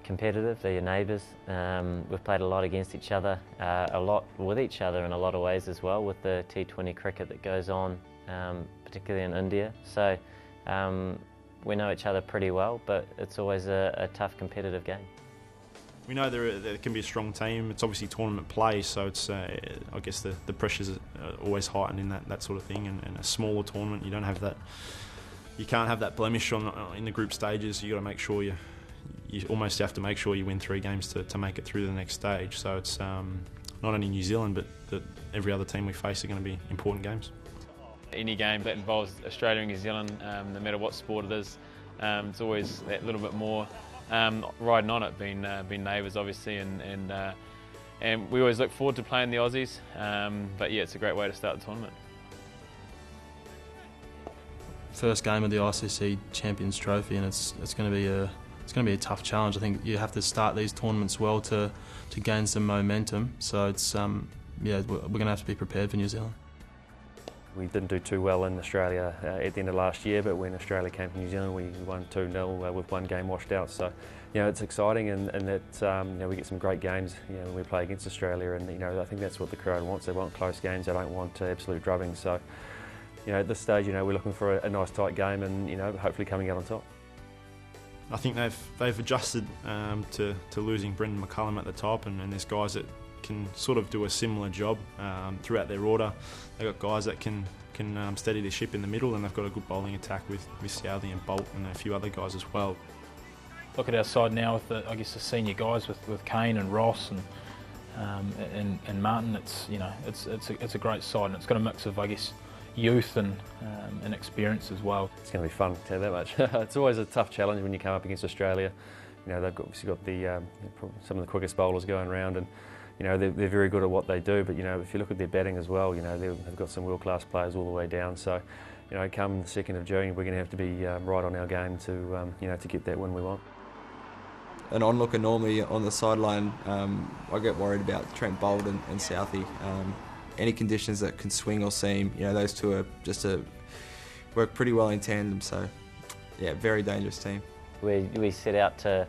competitive. They're your neighbours. We've played a lot against each other, a lot with each other in a lot of ways as well, with the T20 cricket that goes on, particularly in India. So we know each other pretty well, but it's always a tough competitive game. We know there can be a strong team. It's obviously tournament play, so it's I guess the pressures are always heightened in that sort of thing. And a smaller tournament, you don't have that. You can't have that blemish in the group stages. You got to make sure you almost have to make sure you win 3 games to make it through to the next stage. So it's not only New Zealand, but every other team we face are going to be important games. Any game that involves Australia and New Zealand, no matter what sport it is, it's always that little bit more riding on it, being neighbours obviously, and we always look forward to playing the Aussies. But yeah, it's a great way to start the tournament. First game of the ICC Champions Trophy, and it's going to be a tough challenge. I think you have to start these tournaments well to gain some momentum. So it's yeah, we're going to have to be prepared for New Zealand. We didn't do too well in Australia at the end of last year, but when Australia came to New Zealand, we won 2-0 with 1 game washed out. So, it's exciting, and that we get some great games. When we play against Australia, and I think that's what the crowd wants. They want close games. They don't want absolute drubbing. So, at this stage, we're looking for a nice tight game, and hopefully coming out on top. I think they've adjusted to losing Brendan McCullum at the top, and there's guys that can sort of do a similar job throughout their order. They've got guys that can steady the ship in the middle, and they've got a good bowling attack with Southey and Bolt and a few other guys as well. Look at our side now with the senior guys with Kane and Ross and Martin. It's a great side, and it's got a mix of youth and experience as well. It's going to be fun, to tell you that much. It's always a tough challenge when you come up against Australia. They've obviously got some of the quickest bowlers going around, and they're very good at what they do. But if you look at their batting as well, they've got some world-class players all the way down. So come the 2nd of June, we're going to have to be right on our game to get that win we want. An onlooker normally on the sideline, I get worried about Trent Bolt and Southey. Any conditions that can swing or seam, those two are just work pretty well in tandem. So, yeah, very dangerous team. We set out to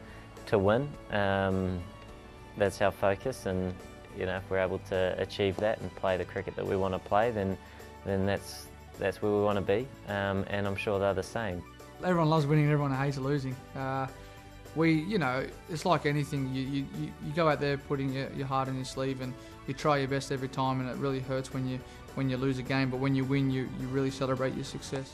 win. That's our focus, and if we're able to achieve that and play the cricket that we want to play, then that's where we want to be. And I'm sure they're the same. Everyone loves winning, and everyone hates losing. It's like anything. You go out there putting your heart in your sleeve, and you try your best every time, and it really hurts when you lose a game. But when you win, you really celebrate your success.